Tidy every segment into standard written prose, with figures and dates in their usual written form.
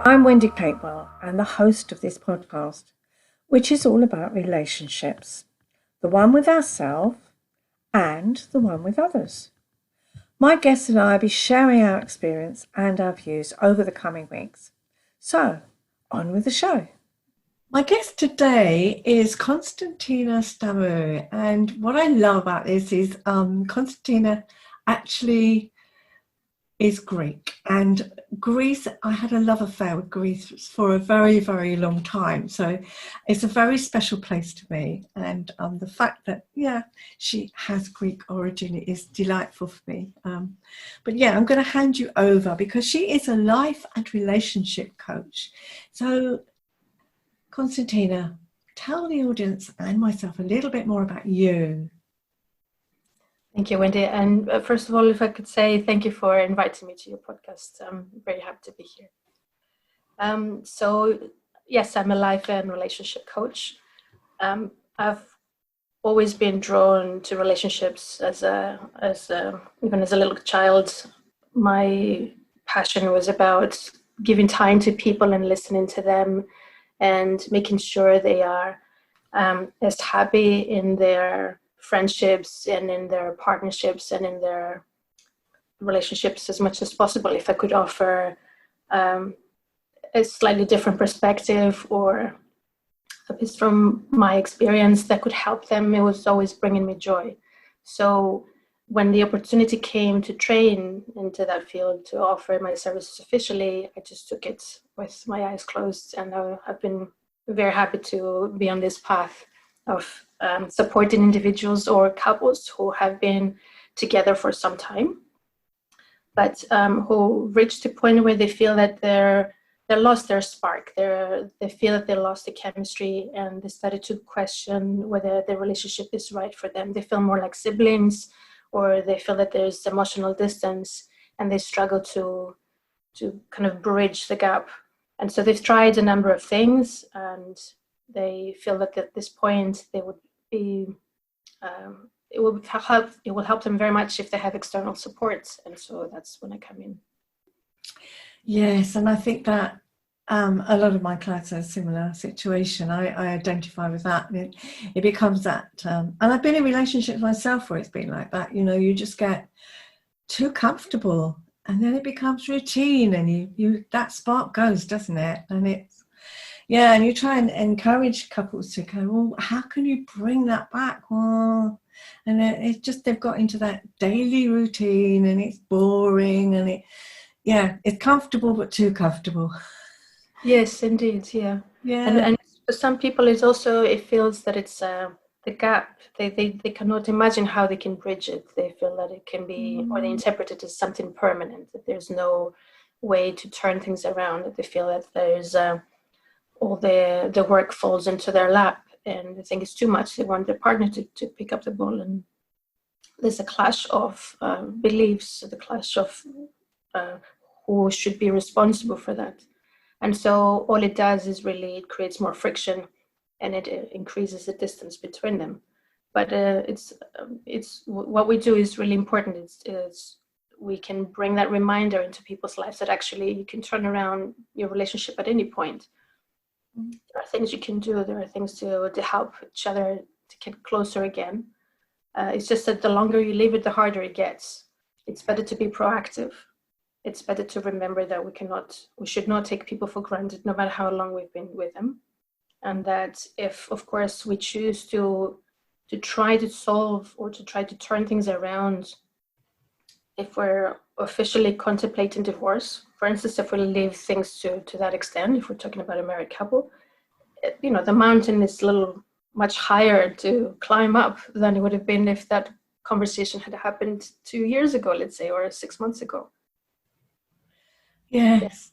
I'm Wendy Capewell and the host of this podcast, which is all about relationships, the one with ourselves and the one with others. My guests and I will be sharing our experience and our views over the coming weeks. So, on with the show. My guest today is Constantina Stamou, and what I love about this is Constantina actually is Greek, and Greece, I had a love affair with Greece for a very, very long time, so it's a very special place to me, and the fact that, she has Greek origin is delightful for me. But I'm going to hand you over because she is a life and relationship coach. So Constantina, tell the audience and myself a little bit more about you. Thank you, Wendy. And first of all, if I could say thank you for inviting me to your podcast. I'm very happy to be here. So yes, I'm a life and relationship coach. I've always been drawn to relationships even as a little child. My passion was about giving time to people and listening to them and making sure they are as happy in their friendships and in their partnerships and in their relationships as much as possible. If I could offer a slightly different perspective or a piece from my experience that could help them, it was always bringing me joy. So when the opportunity came to train into that field, to offer my services officially, I just took it with my eyes closed, and I've been very happy to be on this path of supporting individuals or couples who have been together for some time, but who reached a point where they feel that they lost their spark. They feel that they lost the chemistry, and they started to question whether the relationship is right for them. They feel more like siblings, or they feel that there's emotional distance, and they struggle to kind of bridge the gap. And so they've tried a number of things, and they feel that at this point they would be it will help them very much if they have external support. And so that's when I come in. Yes, and I think that a lot of my clients are in a similar situation. I identify with that. It becomes that, and I've been in relationships myself where it's been like that. You just get too comfortable, and then it becomes routine, and you that spark goes, doesn't it? And it's and you try and encourage couples to go, well, how can you bring that back? Well, and it's just they've got into that daily routine, and it's boring, and it's comfortable but too comfortable. Yes, indeed, yeah. And for some people, it feels that it's the gap. They cannot imagine how they can bridge it. They feel that it can be, or they interpret it as something permanent, that there's no way to turn things around, that they feel that there's all the work falls into their lap, and they think it's too much. They want their partner to pick up the ball, and there's a clash of beliefs, the clash of who should be responsible for that. And so all it does is really it creates more friction, and it increases the distance between them. But it's what we do is really important. It's we can bring that reminder into people's lives that actually you can turn around your relationship at any point. There are things you can do. There are things to help each other to get closer again. It's just that the longer you leave it, the harder it gets. It's better to be proactive. It's better to remember that we should not take people for granted, no matter how long we've been with them. And that if, of course, we choose to try to solve or to try to turn things around, if we're officially contemplating divorce, for instance, if we leave things to that extent, if we're talking about a married couple, the mountain is much higher to climb up than it would have been if that conversation had happened 2 years ago, let's say, or 6 months ago. Yes.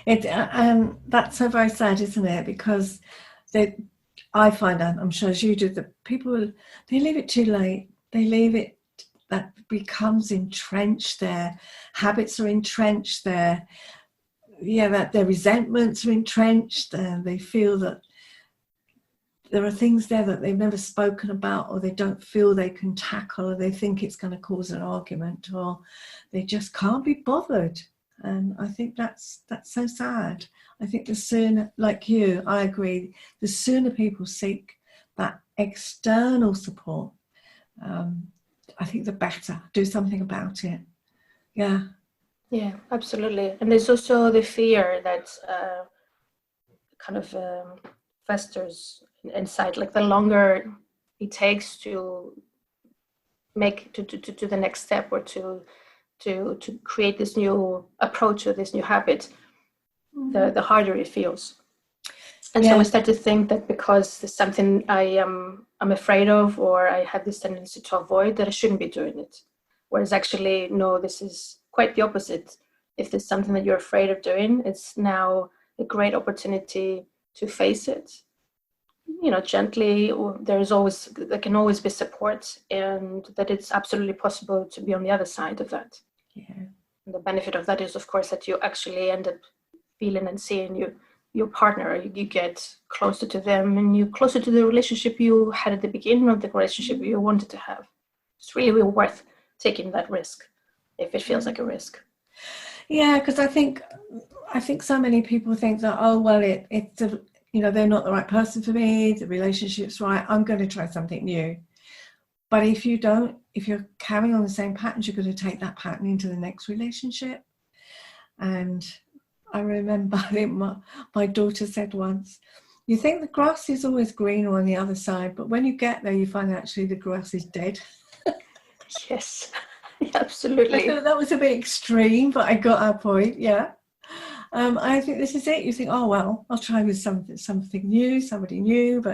That's so very sad, isn't it? Because I find out, I'm sure as you do, that people, they leave it too late. They leave it, that becomes entrenched. Their habits are entrenched. That their resentments are entrenched. And they feel that there are things there that they've never spoken about, or they don't feel they can tackle, or they think it's going to cause an argument, or they just can't be bothered. And I think that's so sad. I think the sooner, like you, I agree, the sooner people seek that external support, I think the better. Do something about it. Yeah. Yeah, absolutely. And there's also the fear that kind of festers inside. Like the longer it takes to make to the next step, or to create this new approach or this new habit, the harder it feels. And so we start to think that because there's something I'm afraid of, or I have this tendency to avoid, that I shouldn't be doing it. Whereas actually, no, this is quite the opposite. If there's something that you're afraid of doing, it's now a great opportunity to face it, gently. There can always be support, and that it's absolutely possible to be on the other side of that. Yeah. And the benefit of that is, of course, that you actually end up feeling and seeing your partner. You get closer to them, and you're closer to the relationship you had at the beginning of the relationship you wanted to have. It's really worth taking that risk, if it feels like a risk. Yeah, because I think so many people think that, oh well, it's they're not the right person for me, the relationship's right, I'm going to try something new. But if you're carrying on the same patterns, you're going to take that pattern into the next relationship. And I remember, I think my daughter said once, you think the grass is always greener on the other side, but when you get there, you find actually the grass is dead. Yes, absolutely. I thought that was a bit extreme, but I got her point, yeah. I think this is it. You think, oh, well, I'll try with something new, somebody new,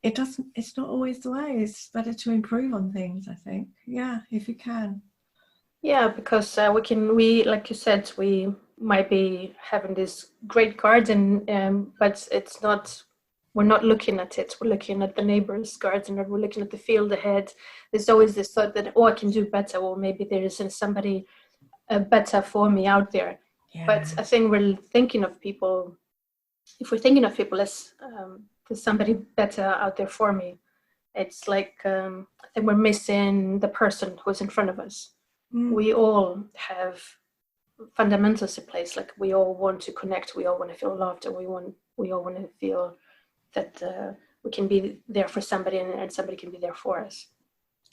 it's not always the way. It's better to improve on things, I think. Yeah, if you can. Yeah, because we like you said, we might be having this great garden, but we're not looking at it. We're looking at the neighbor's garden, or we're looking at the field ahead. There's always this thought that, oh, I can do better, or maybe there isn't somebody better for me out there. Yeah. But I think we're thinking of people, if we're thinking of people as there's somebody better out there for me, it's like I think we're missing the person who's in front of us. We all have fundamentals in place. Like we all want to connect, we all want to feel loved, and we all want to feel that we can be there for somebody, and somebody can be there for us.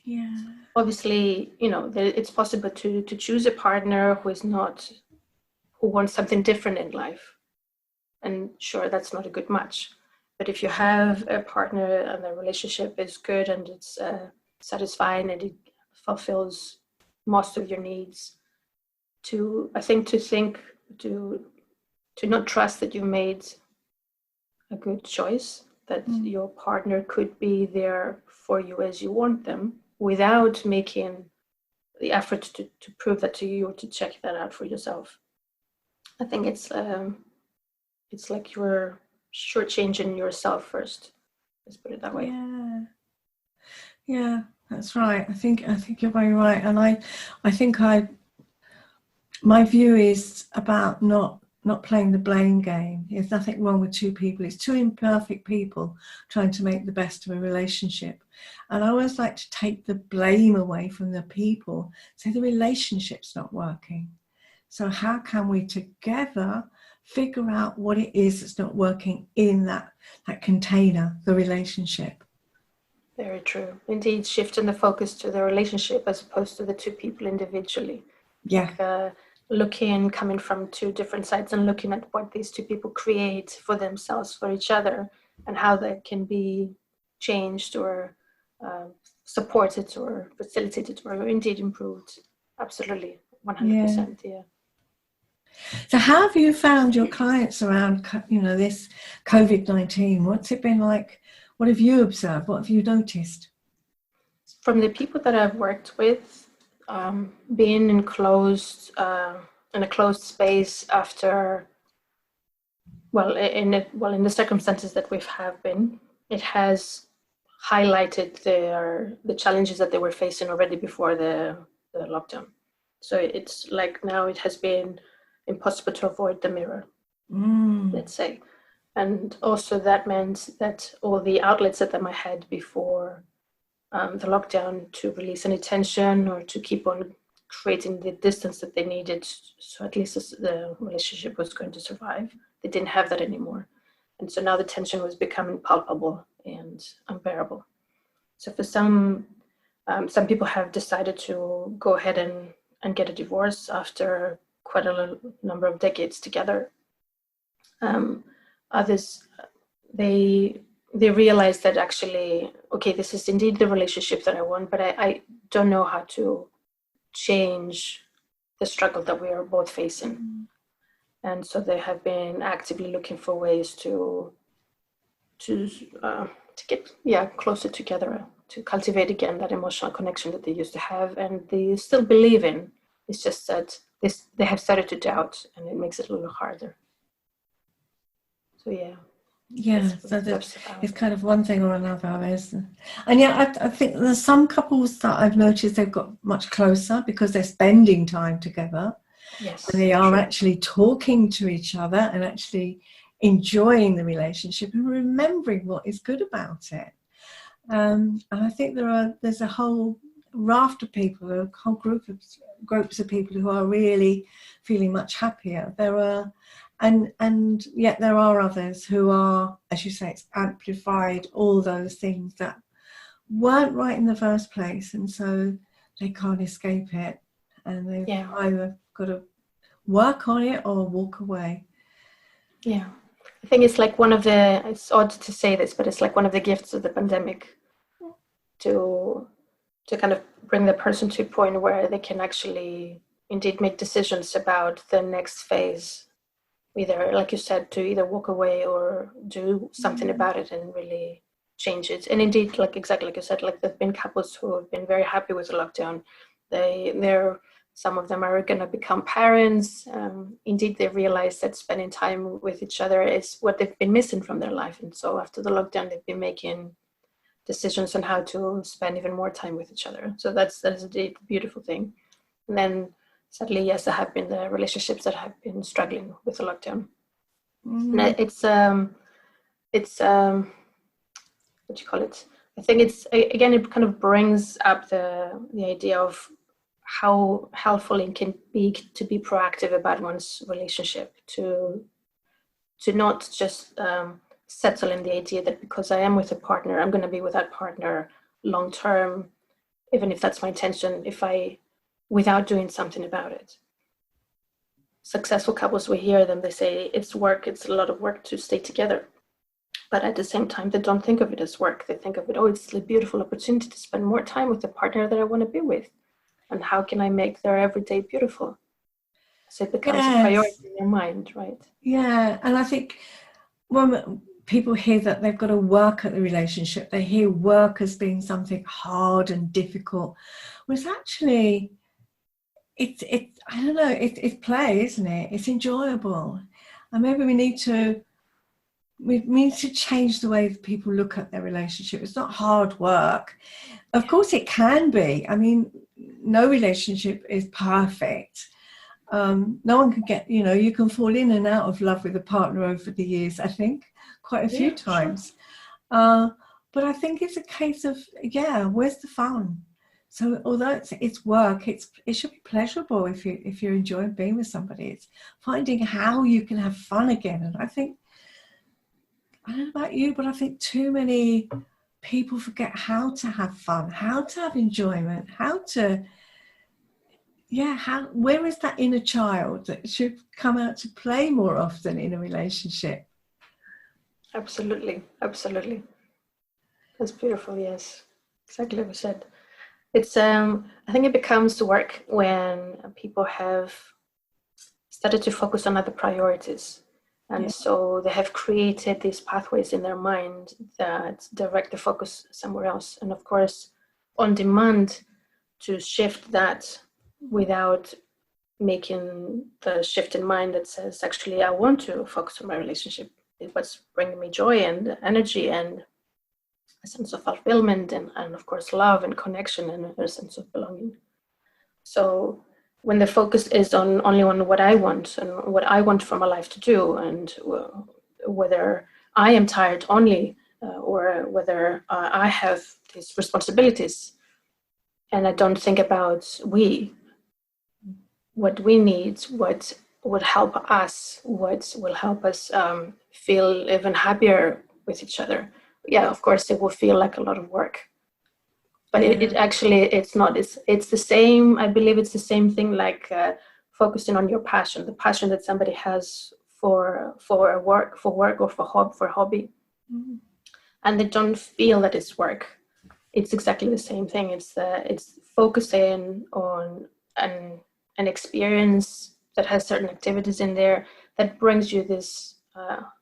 Yeah. Obviously, it's possible to choose a partner who wants something different in life. And sure, that's not a good match. But if you have a partner and the relationship is good and it's satisfying and it fulfills most of your needs, to not trust that you made a good choice, that your partner could be there for you as you want them, without making the effort to prove that to you, or to check that out for yourself. I think it's like you're shortchanging yourself first. Let's put it that way. Yeah, that's right. I think you're very right, and I think my view is about not playing the blame game. There's nothing wrong with two people. It's two imperfect people trying to make the best of a relationship. And I always like to take the blame away from the people. Say the relationship's not working. So how can we together figure out what it is that's not working in that container, the relationship? Very true. Indeed, shifting the focus to the relationship as opposed to the two people individually. Yeah. Coming from two different sides and looking at what these two people create for themselves, for each other, and how that can be changed or supported or facilitated or indeed improved. Absolutely, 100%. Yeah. So how have you found your clients around, this COVID-19? What's it been like? What have you observed? What have you noticed? From the people that I've worked with, being in a closed space after, in the circumstances that we've been, it has highlighted the challenges that they were facing already before the lockdown. So it's like now it has been impossible to avoid the mirror, let's say. And also that meant that all the outlets that they might had before the lockdown to release any tension or to keep on creating the distance that they needed, so at least the relationship was going to survive. They didn't have that anymore. And so now the tension was becoming palpable and unbearable. So for some people have decided to go ahead and get a divorce after quite a number of decades together. Others, they realize that actually, okay, this is indeed the relationship that I want, but I don't know how to change the struggle that we are both facing. And so they have been actively looking for ways to get closer together, to cultivate again that emotional connection that they used to have, and they still believe in. It's just that they have started to doubt, and it makes it a little harder. So so it's kind of one thing or another, isn't it? And I think there's some couples that I've noticed they've got much closer because they're spending time together. Yes, and they are actually talking to each other and actually enjoying the relationship and remembering what is good about it. And I think there's a whole raft of people, a whole groups of people who are really feeling much happier. And yet there are others who are, as you say, it's amplified all those things that weren't right in the first place, and so they can't escape it, and they've either got to work on it or walk away. Yeah, I think it's like it's odd to say this, but it's like one of the gifts of the pandemic to kind of bring the person to a point where they can actually indeed make decisions about the next phase, either, like you said, to either walk away or do something about it and really change it. And indeed, like exactly like you said, like there've been couples who have been very happy with the lockdown. Some of them are going to become parents. Indeed, they realize that spending time with each other is what they've been missing from their life. And so after the lockdown, they've been making decisions on how to spend even more time with each other. So that is a beautiful thing. And then sadly, yes, there have been the relationships that have been struggling with the lockdown. And it's what do you call it? I think it's, again, it kind of brings up the idea of how helpful it can be to be proactive about one's relationship, to not just settle in the idea that because I am with a partner, I'm going to be with that partner long term, even if that's my intention, without doing something about it. Successful couples, we hear them, they say it's work, it's a lot of work to stay together. But at the same time, they don't think of it as work. They think of it, it's a beautiful opportunity to spend more time with the partner that I want to be with. And how can I make their everyday beautiful? So it becomes a priority in their mind, right? Yeah, and I think when people hear that they've got to work at the relationship, they hear work as being something hard and difficult. Whereas actually, it's I don't know, it's play, isn't it? It's enjoyable. And maybe we need to change the way that people look at their relationship. It's not hard work. Of course it can be. I mean, no relationship is perfect. No one can get, you can fall in and out of love with a partner over the years, I think, quite a few times. Sure. But I think it's a case of, where's the fun? So although it's work, it should be pleasurable if you're enjoying being with somebody. It's finding how you can have fun again. And I think, I don't know about you, but I think too many people forget how to have fun, how to have enjoyment, where is that inner child that should come out to play more often in a relationship? Absolutely. That's beautiful, yes. Exactly what you said. It's I think it becomes work when people have started to focus on other priorities. And so they have created these pathways in their mind that direct the focus somewhere else. And of course, on demand to shift that without making the shift in mind that says, actually, I want to focus on my relationship. It's what's bringing me joy and energy and a sense of fulfillment and of course, love and connection and a sense of belonging. So when the focus is only on what I want and what I want for my life to do, and whether I am tired only or whether I have these responsibilities, and I don't think about we, what we need, what would help us, what will help us feel even happier with each other. Yeah, of course, it will feel like a lot of work, but it actually, it's not. It's the same. I believe it's the same thing, like focusing on your passion, the passion that somebody has for work or for hobby, and they don't feel that it's work. It's exactly the same thing. It's focusing on an experience that has certain activities in there that brings you this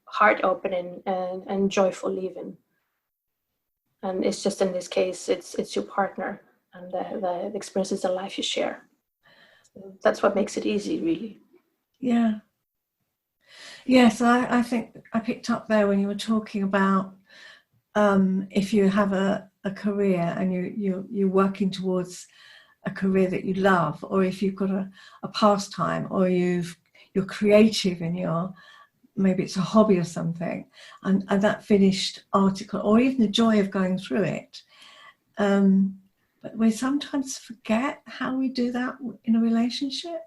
heart opening and joyful living. And it's just, in this case, it's your partner and the experiences of life you share. So that's what makes it easy, really. Yeah. Yes, I think I picked up there when you were talking about if you have a career and you're working towards a career that you love, or if you've got a pastime, or you're creative in maybe it's a hobby or something, and that finished article, or even the joy of going through it. But we sometimes forget how we do that in a relationship.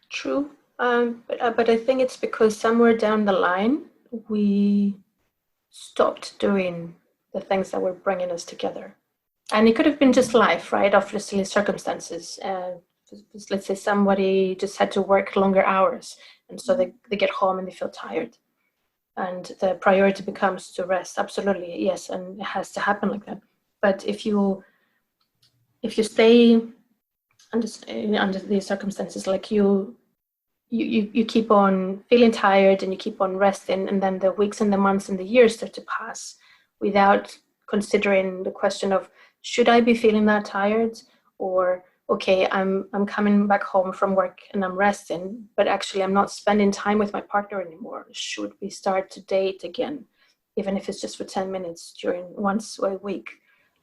True. But I think it's because somewhere down the line, we stopped doing the things that were bringing us together. And it could have been just life, right? Obviously, circumstances. Let's say somebody just had to work longer hours, and so they get home and they feel tired. And the priority becomes to rest. Absolutely, yes, and it has to happen like that. But if you stay under these circumstances, like you keep on feeling tired and you keep on resting, and then the weeks and the months and the years start to pass without considering the question of, should I be feeling that tired? Or, okay, I'm coming back home from work and I'm resting, but actually I'm not spending time with my partner anymore. Should we start to date again, even if it's just for 10 minutes once a week?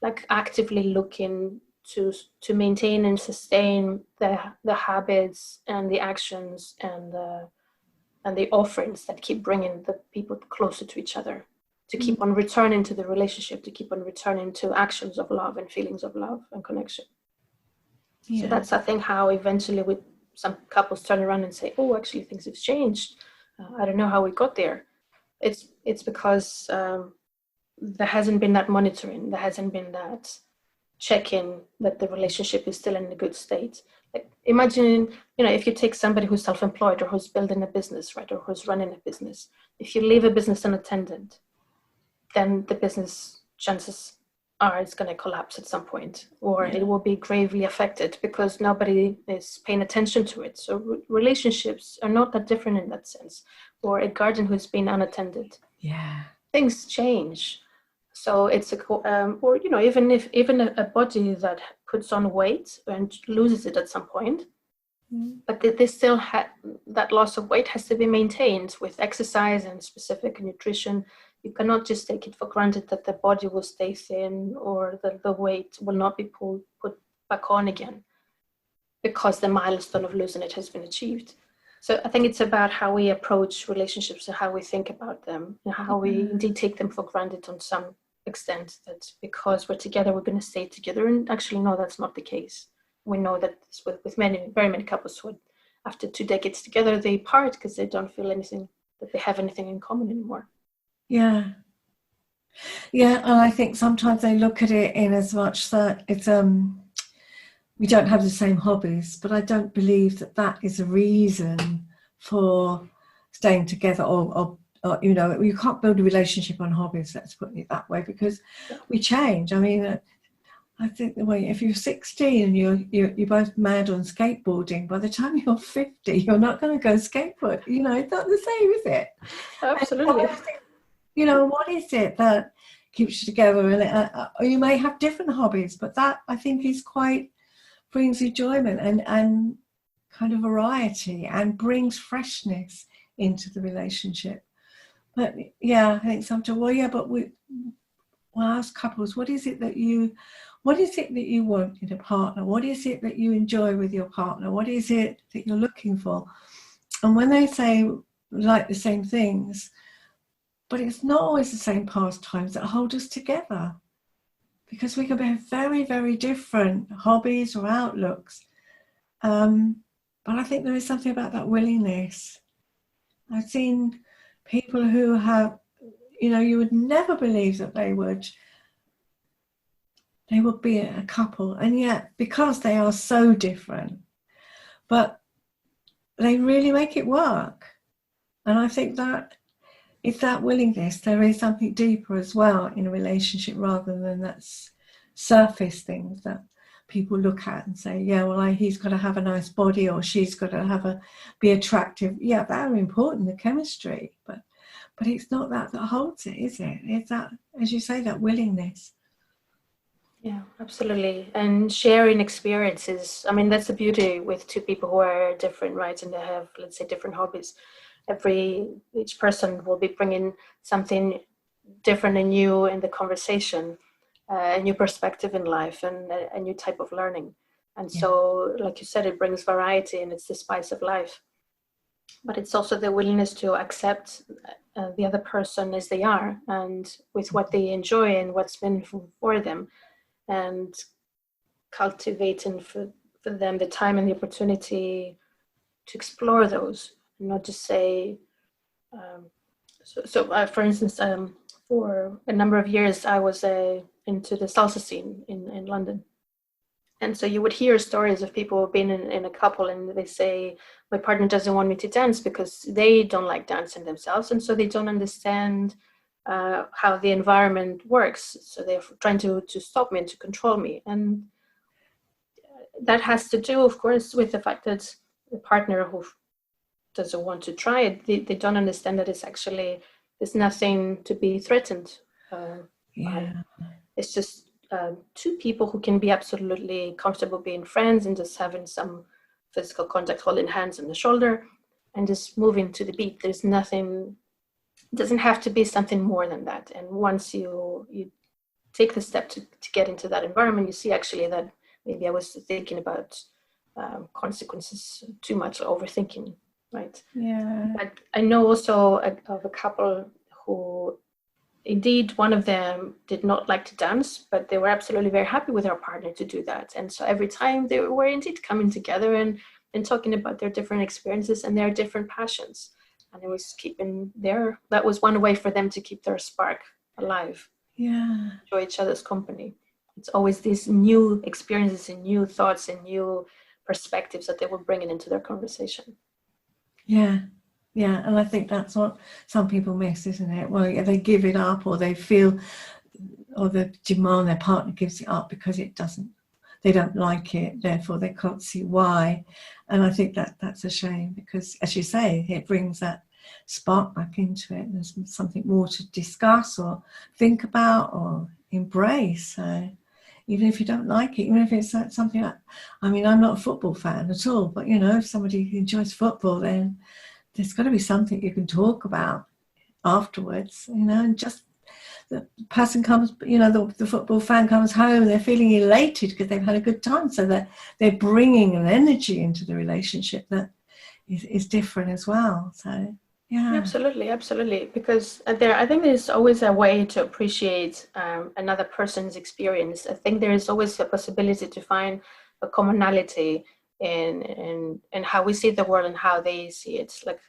Like actively looking to maintain and sustain the habits and the actions and the offerings that keep bringing the people closer to each other, to keep on returning to the relationship, to keep on returning to actions of love and feelings of love and connection. Yeah. So that's, I think, how eventually some couples turn around and say, oh, actually things have changed. I don't know how we got there. It's because there hasn't been that monitoring. There hasn't been that checking that the relationship is still in a good state. Like, imagine, if you take somebody who's self-employed or who's building a business, right, or who's running a business. If you leave a business unattended, then the business, chances are it's going to collapse at some point, or it will be gravely affected because nobody is paying attention to it. So relationships are not that different in that sense. Or a garden who's been unattended. Yeah, things change. So it's or even a body that puts on weight and loses it at some point, but they still that loss of weight has to be maintained with exercise and specific nutrition. You cannot just take it for granted that the body will stay thin or that the weight will not be put back on again because the milestone of losing it has been achieved. So I think it's about how we approach relationships and how we think about them and how we indeed take them for granted on some extent, that because we're together, we're going to stay together. And actually, no, that's not the case. We know that with very many couples who, after 2 decades together, they part because they don't feel that they have anything in common anymore. Yeah. Yeah, and I think sometimes they look at it in as much that it's we don't have the same hobbies, but I don't believe that is a reason for staying together, or you can't build a relationship on hobbies, let's put it that way, because we change. I mean, I think if you're 16 and you're both mad on skateboarding, by the time you're 50, you're not going to go skateboard. It's not the same, is it? Absolutely. What is it that keeps you together? And you may have different hobbies, but that, I think, brings enjoyment and kind of variety and brings freshness into the relationship. But I think sometimes, but we'll ask couples, what is it that you want in a partner? What is it that you enjoy with your partner? What is it that you're looking for? And when they say we like the same things, but it's not always the same pastimes that hold us together, because we can have very, very different hobbies or outlooks. And But I think there is something about that willingness. I've seen people who have, you would never believe that they would be a couple, and yet because they are so different, but they really make it work. And I think that it's that willingness. There is something deeper as well in a relationship, rather than that surface things that people look at and say, yeah, well, he's got to have a nice body, or she's got to be attractive. Yeah, that are important, the chemistry, but it's not that holds it, is it? It's that, as you say, that willingness. Yeah, absolutely. And sharing experiences. I mean, that's the beauty with two people who are different, right? And they have, let's say, different hobbies. Each person will be bringing something different and new in the conversation, a new perspective in life, and a new type of learning. And so, like you said, it brings variety, and it's the spice of life. But it's also the willingness to accept the other person as they are, and with what they enjoy and what's been for them, and cultivating for them the time and the opportunity to explore those, and not just say, for instance, for a number of years, I was into the salsa scene in London. And so you would hear stories of people being in a couple, and they say, my partner doesn't want me to dance because they don't like dancing themselves. And so they don't understand how the environment works. So they're trying to stop me and to control me. And that has to do, of course, with the fact that the partner who doesn't want to try it, they don't understand that there's nothing to be threatened by. It's just two people who can be absolutely comfortable being friends and just having some physical contact, holding hands on the shoulder and just moving to the beat. There's nothing, it doesn't have to be something more than that. And once you take the step to get into that environment, you see actually that maybe I was thinking about consequences too much, overthinking, right? Yeah. But I know also of a couple who, indeed, one of them did not like to dance, but they were absolutely very happy with their partner to do that. And so every time they were indeed coming together and talking about their different experiences and their different passions. And it was that was one way for them to keep their spark alive. Yeah. Enjoy each other's company. It's always these new experiences and new thoughts and new perspectives that they were bringing into their conversation. Yeah. Yeah, and I think that's what some people miss, isn't it? Well, yeah, they give it up, or they feel, or they demand their partner gives it up because they don't like it, therefore they can't see why. And I think that's a shame, because, as you say, it brings that spark back into it. There's something more to discuss or think about or embrace. So even if you don't like it, even if it's something like, I mean, I'm not a football fan at all, but, if somebody enjoys football, then there's got to be something you can talk about afterwards, and just the person comes, the football fan comes home, they're feeling elated because they've had a good time, so that they're bringing an energy into the relationship that is different as well. So, yeah. Absolutely. Because I think there's always a way to appreciate another person's experience. I think there is always a possibility to find a commonality in how we see the world and how they see it. Like,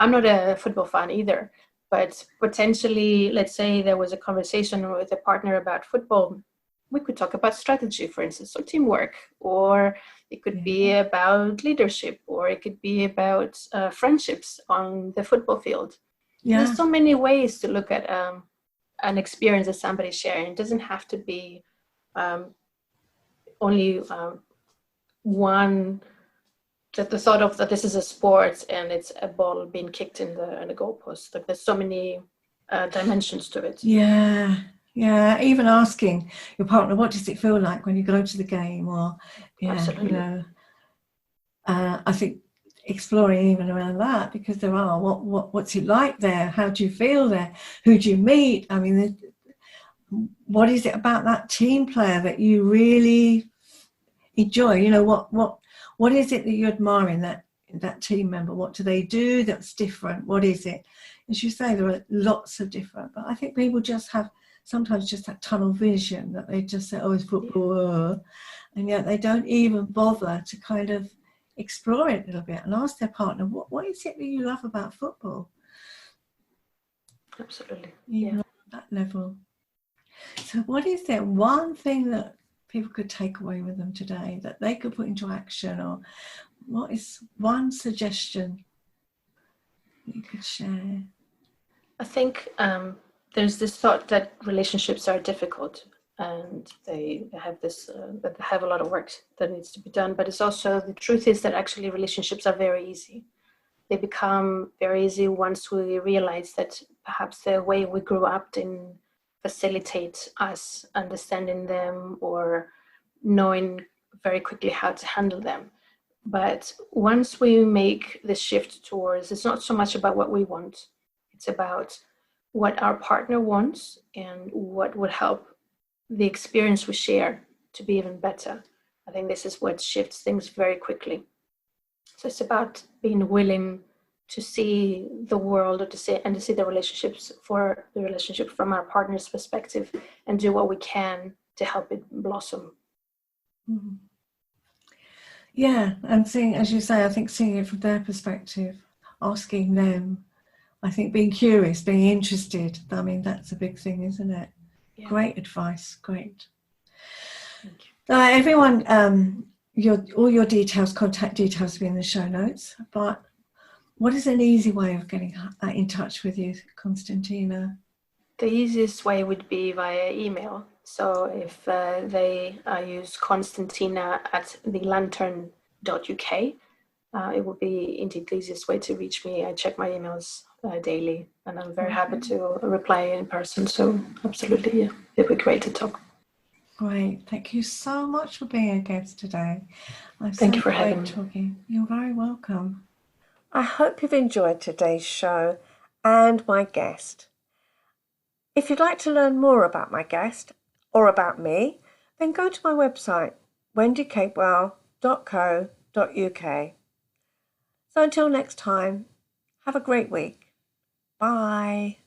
I'm not a football fan either, but potentially, let's say there was a conversation with a partner about football, we could talk about strategy, for instance, or teamwork, or it could be about leadership, or it could be about friendships on the football field. Yeah. There's so many ways to look at an experience that somebody's sharing. It doesn't have to be only one, that the thought of that this is a sport and it's a ball being kicked in the goalpost. Like, there's so many dimensions to it. Yeah, even asking your partner, what does it feel like when you go to the game? Or, Absolutely. I think exploring even around that, because there are, what's it like there? How do you feel there? Who do you meet? I mean, what is it about that team player that you really enjoy? What is it that you admire in that team member? What do they do that's different? What is it? As you say, there are lots of different, but I think people just have sometimes just that tunnel vision, that they just say, oh, it's football, and yet they don't even bother to kind of explore it a little bit and ask their partner, what is it that you love about football? Absolutely. Even at that level. So what is there one thing that people could take away with them today that they could put into action, or what is one suggestion you could share? I think there's this thought that relationships are difficult, and they have this that they have a lot of work that needs to be done. But it's also, the truth is that actually relationships are very easy. They become very easy once we realize that perhaps the way we grew up didn't facilitate us understanding them or knowing very quickly how to handle them. But once we make this shift towards, it's not so much about what we want, it's about what our partner wants and what would help the experience we share to be even better. I think this is what shifts things very quickly. So it's about being willing to see the world, or to see the relationships from our partner's perspective, and do what we can to help it blossom. Mm-hmm. Yeah, and seeing, as you say, I think seeing it from their perspective, asking them, I think being curious, being interested, I mean, that's a big thing, isn't it? Yeah. Great advice, great. Thank you. Everyone, all your details, contact details will be in the show notes, but what is an easy way of getting in touch with you, Constantina? The easiest way would be via email. So if they use Constantina at thelantern.uk, it would be indeed the easiest way to reach me. I check my emails daily, and I'm very happy to reply in person. So absolutely, yeah, it would be great to talk. Great. Thank you so much for being a guest today. Thank you for having me. Talking. You're very welcome. I hope you've enjoyed today's show and my guest. If you'd like to learn more about my guest or about me, then go to my website, wendycapewell.co.uk. So until next time, have a great week. Bye.